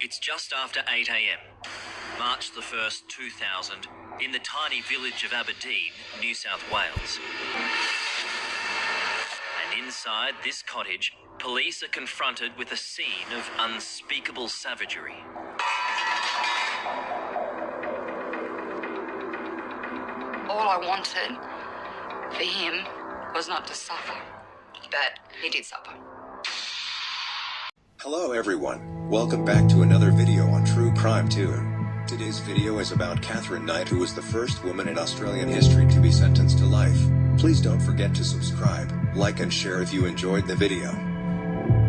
It's just after 8 a.m, March the 1st, 2000, in the tiny village of Aberdeen, New South Wales. And inside this cottage, police are confronted with a scene of unspeakable savagery. All I wanted for him was not to suffer, but he did suffer. Hello everyone, welcome back to another video on True Crime Tune. Today's video is about Katherine Knight, who was the first woman in Australian history to be sentenced to life. Please don't forget to subscribe, like and share if you enjoyed the video.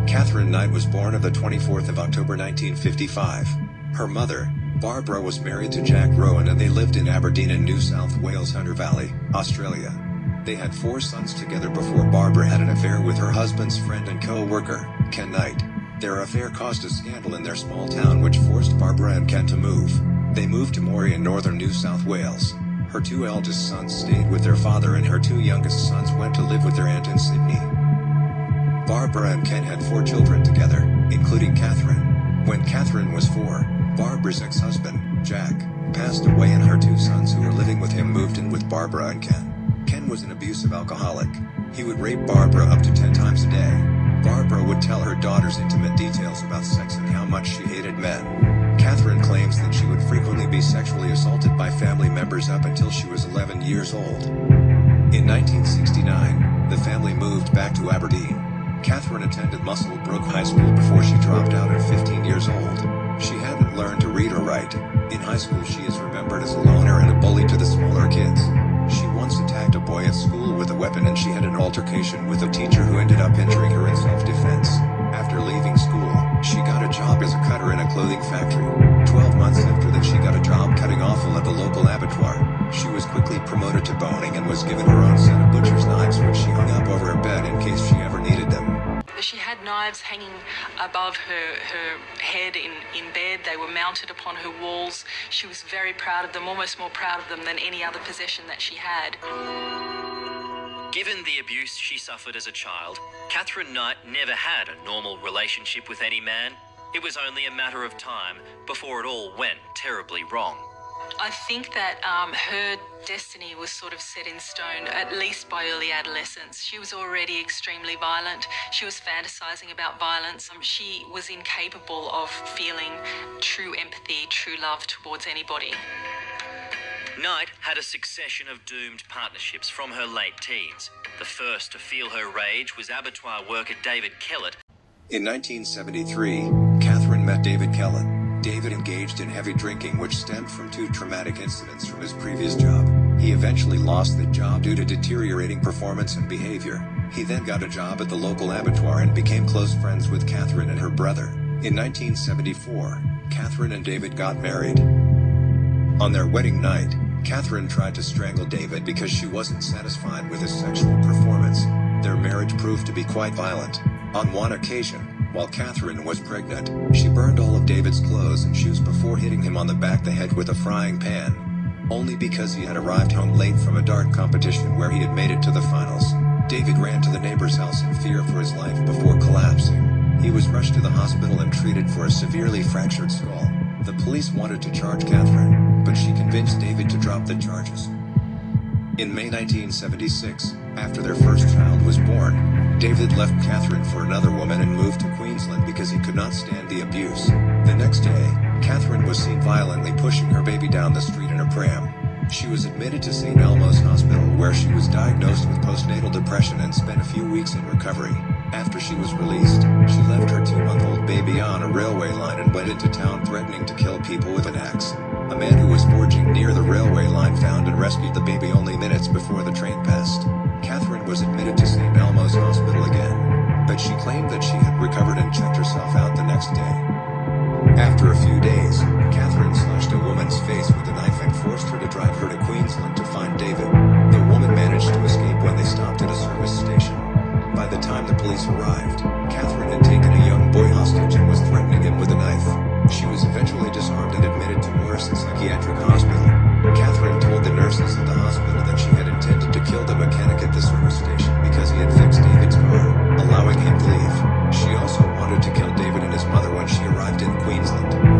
Katherine Knight was born on the 24th of October 1955. Her mother, Barbara, was married to Jack Rowan and they lived in Aberdeen in New South Wales, Hunter Valley, Australia. They had 4 sons together before Barbara had an affair with her husband's friend and co-worker, Ken Knight. Their affair caused a scandal in their small town which forced Barbara and Ken to move. They moved to Moree in northern New South Wales. Her 2 eldest sons stayed with their father and her 2 youngest sons went to live with their aunt in Sydney. Barbara and Ken had 4 children together, including Katherine. When Katherine was 4, Barbara's ex-husband, Jack, passed away and her 2 sons who were living with him moved in with Barbara and Ken. Ken was an abusive alcoholic. He would rape Barbara up to 10 times a day. Barbara would tell her daughters intimate details about sex and how much she hated men. Katherine claims that she would frequently be sexually assaulted by family members up until she was 11 years old. In 1969, the family moved back to Aberdeen. Katherine attended Musselbrook High School before she dropped out at 15 years old. She hadn't learned to read or write. In high school she is remembered as a loner and a bully to the smaller kids. She once attacked a boy at school with a weapon and she had an altercation with a teacher who ended up injuring her in self-defense. After leaving school, she got a job as a cutter in a clothing factory. 12 months after that she got a job cutting offal at the local abattoir. She was quickly promoted to boning and was given her own set of butcher's knives which she hung up over her bed in case she ever needed them. She had knives hanging above her head in bed. They were mounted upon her walls. She was very proud of them, almost more proud of them than any other possession that she had. Given the abuse she suffered as a child, Katherine Knight never had a normal relationship with any man. It was only a matter of time before it all went terribly wrong. I think that her destiny was sort of set in stone, at least by early adolescence. She was already extremely violent. She was fantasizing about violence. She was incapable of feeling true empathy, true love towards anybody. Knight had a succession of doomed partnerships from her late teens. The first to feel her rage was abattoir worker David Kellett. In 1973, Katherine met David Kellett. David engaged in heavy drinking which stemmed from 2 traumatic incidents from his previous job. He eventually lost the job due to deteriorating performance and behavior. He then got a job at the local abattoir and became close friends with Katherine and her brother. In 1974, Katherine and David got married. On their wedding night, Katherine tried to strangle David because she wasn't satisfied with his sexual performance. Their marriage proved to be quite violent. On one occasion, while Katherine was pregnant, she burned all of David's clothes and shoes before hitting him on the back of the head with a frying pan. Only because he had arrived home late from a dart competition where he had made it to the finals. David ran to the neighbor's house in fear for his life before collapsing. He was rushed to the hospital and treated for a severely fractured skull. The police wanted to charge Katherine, but she convinced David to drop the charges. In May 1976, after their first child was born, David left Katherine for another woman and moved to Queensland because he could not stand the abuse. The next day, Katherine was seen violently pushing her baby down the street in a pram. She was admitted to St. Elmo's Hospital where she was diagnosed with postnatal depression and spent a few weeks in recovery. After she was released, she left her 2-month-old baby on a railway line and went into town threatening to kill people with an axe. A man who was foraging near the railway line found and rescued the baby only minutes before the train passed. Katherine was admitted to St. Elmo's Hospital again, but she claimed that she had recovered and checked herself out the next day. After a few days, Katherine slashed a woman's face with a knife and forced her to drive her to Queensland to find David. The woman managed to escape when they stopped at a service station. By the time the police arrived, Katherine had taken a young boy hostage and was threatening him with a knife. She was eventually disarmed and admitted to Morrison Psychiatric Hospital. Katherine told the nurses at the hospital that she had intended to kill the mechanic at the service station because he had fixed David's car, allowing him to leave. She also wanted to kill David and his mother when she arrived in Queensland.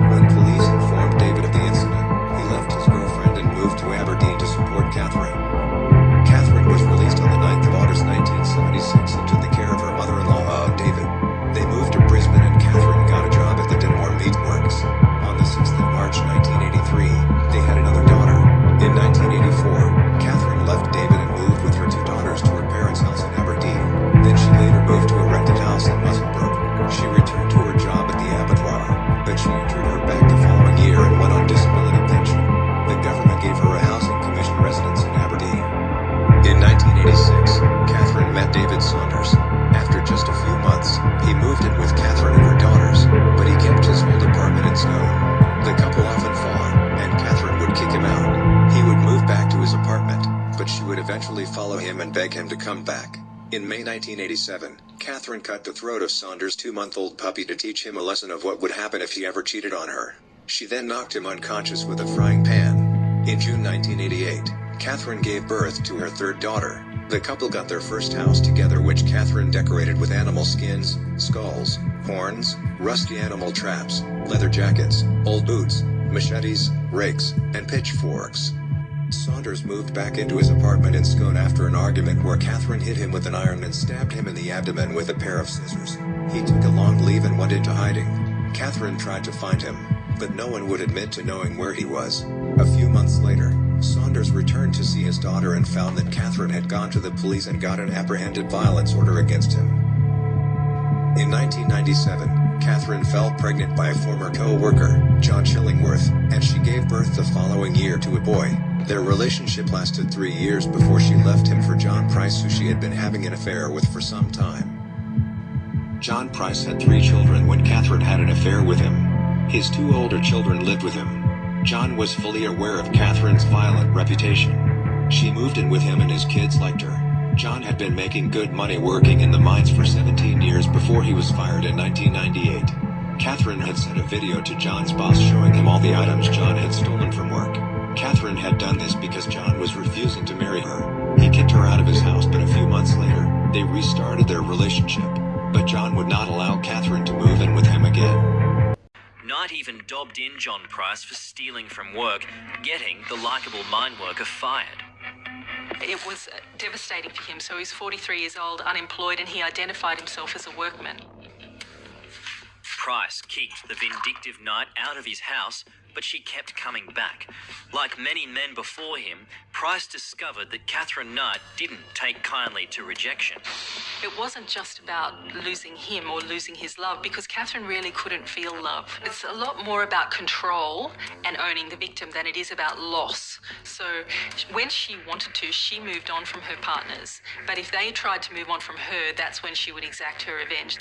repeatedly follow him and beg him to come back. In May 1987, Katherine cut the throat of Saunders' 2-month-old puppy to teach him a lesson of what would happen if he ever cheated on her. She then knocked him unconscious with a frying pan. In June 1988, Katherine gave birth to her third daughter. The couple got their first house together, which Katherine decorated with animal skins, skulls, horns, rusty animal traps, leather jackets, old boots, machetes, rakes, and pitchforks. Saunders moved back into his apartment in Scone after an argument where Katherine hit him with an iron and stabbed him in the abdomen with a pair of scissors. He took a long leave and went into hiding. Katherine tried to find him, but no one would admit to knowing where he was. A few months later, Saunders returned to see his daughter and found that Katherine had gone to the police and got an apprehended violence order against him. In 1997, Katherine fell pregnant by a former co-worker, John Chillingworth, and she gave birth the following year to a boy. Their relationship lasted 3 years before she left him for John Price, who she had been having an affair with for some time. John Price had 3 children when Katherine had an affair with him. His 2 older children lived with him. John was fully aware of Katherine's violent reputation. She moved in with him and his kids liked her. John had been making good money working in the mines for 17 years before he was fired in 1998. Katherine had sent a video to John's boss showing him all the items John had stolen from work. Katherine had done this because John was refusing to marry her. He kicked her out of his house, but a few months later, they restarted their relationship. But John would not allow Katherine to move in with him again. Knight even dobbed in John Price for stealing from work, getting the likeable mine worker fired. It was devastating for him. So he's 43 years old, unemployed, and he identified himself as a workman. Price kicked the vindictive Knight out of his house, but she kept coming back. Like many men before him, Price discovered that Katherine Knight didn't take kindly to rejection. It wasn't just about losing him or losing his love, because Katherine really couldn't feel love. It's a lot more about control and owning the victim than it is about loss. So when she wanted to, she moved on from her partners. But if they tried to move on from her, that's when she would exact her revenge.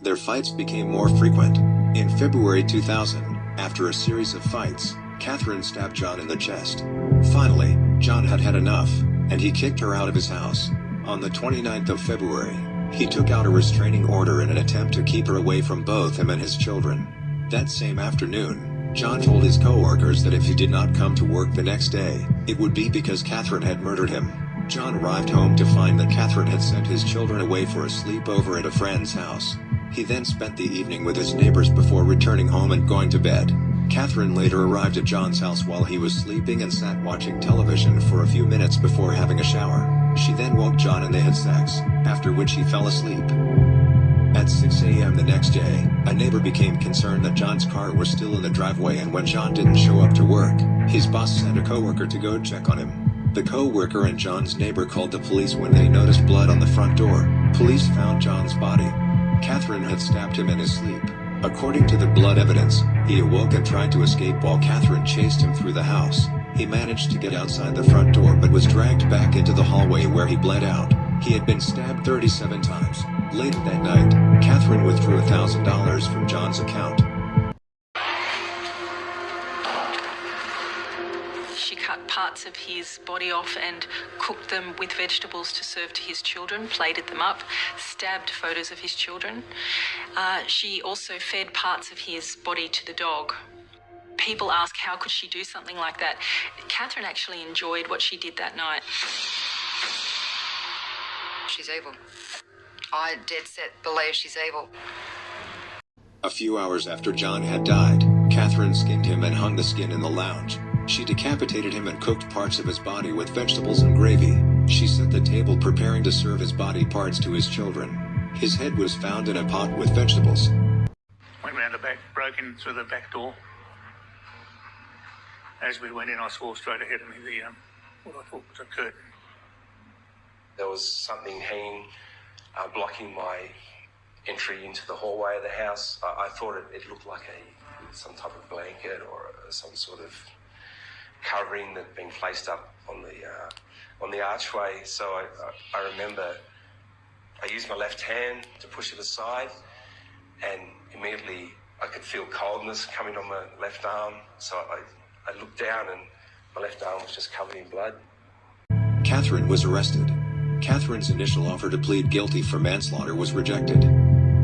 Their fights became more frequent. In February 2000, after a series of fights, Katherine stabbed John in the chest. Finally, John had had enough, and he kicked her out of his house. On the 29th of February, he took out a restraining order in an attempt to keep her away from both him and his children. That same afternoon, John told his co-workers that if he did not come to work the next day, it would be because Katherine had murdered him. John arrived home to find that Katherine had sent his children away for a sleepover at a friend's house. He then spent the evening with his neighbors before returning home and going to bed. Katherine later arrived at John's house while he was sleeping and sat watching television for a few minutes before having a shower. She then woke John and they had sex, after which he fell asleep. At 6 a.m. the next day, a neighbor became concerned that John's car was still in the driveway, and when John didn't show up to work, his boss sent a co-worker to go check on him. The co-worker and John's neighbor called the police when they noticed blood on the front door. Police found John's body. Katherine had stabbed him in his sleep. According to the blood evidence, he awoke and tried to escape while Katherine chased him through the house. He managed to get outside the front door but was dragged back into the hallway where he bled out. He had been stabbed 37 times. Later that night, Katherine withdrew $1,000 from John's account. She cut parts of his body off and cooked them with vegetables to serve to his children, plated them up, stabbed photos of his children. She also fed parts of his body to the dog. People ask, how could she do something like that? Katherine actually enjoyed what she did that night. She's evil. I dead set believe she's evil. A few hours after John had died, Katherine skinned him and hung the skin in the lounge. She decapitated him and cooked parts of his body with vegetables and gravy. She set the table preparing to serve his body parts to his children. His head was found in a pot with vegetables. Went round the back, broke in through the back door. As we went in, I saw straight ahead of me what I thought was a curtain. There was something hanging, blocking my entry into the hallway of the house. I thought it looked like some type of blanket or some sort of covering that had been placed up on the archway. So I remember I used my left hand to push it aside, and immediately I could feel coldness coming on my left arm. So I looked down and my left arm was just covered in blood. Katherine was arrested. Katherine's initial offer to plead guilty for manslaughter was rejected.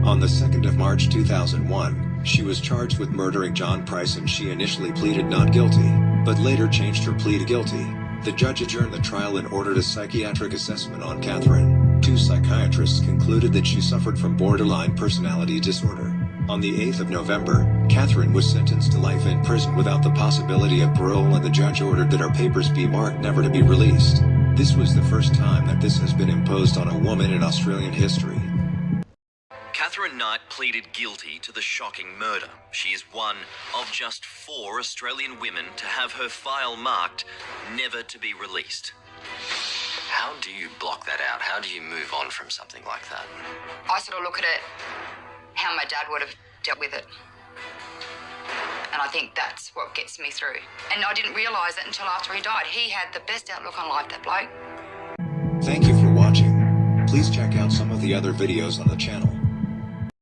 On the 2nd of March 2001, she was charged with murdering John Price, and she initially pleaded not guilty, but later changed her plea to guilty. The judge adjourned the trial and ordered a psychiatric assessment on Katherine. 2 psychiatrists concluded that she suffered from borderline personality disorder. On the 8th of November, Katherine was sentenced to life in prison without the possibility of parole, and the judge ordered that her papers be marked never to be released. This was the first time that this has been imposed on a woman in Australian history. Katherine Knight pleaded guilty to the shocking murder. She is one of just 4 Australian women to have her file marked never to be released. How do you block that out? How do you move on from something like that? I sort of look at it how my dad would have dealt with it. And I think that's what gets me through. And I didn't realise it until after he died. He had the best outlook on life, that bloke. Thank you for watching. Please check out some of the other videos on the channel.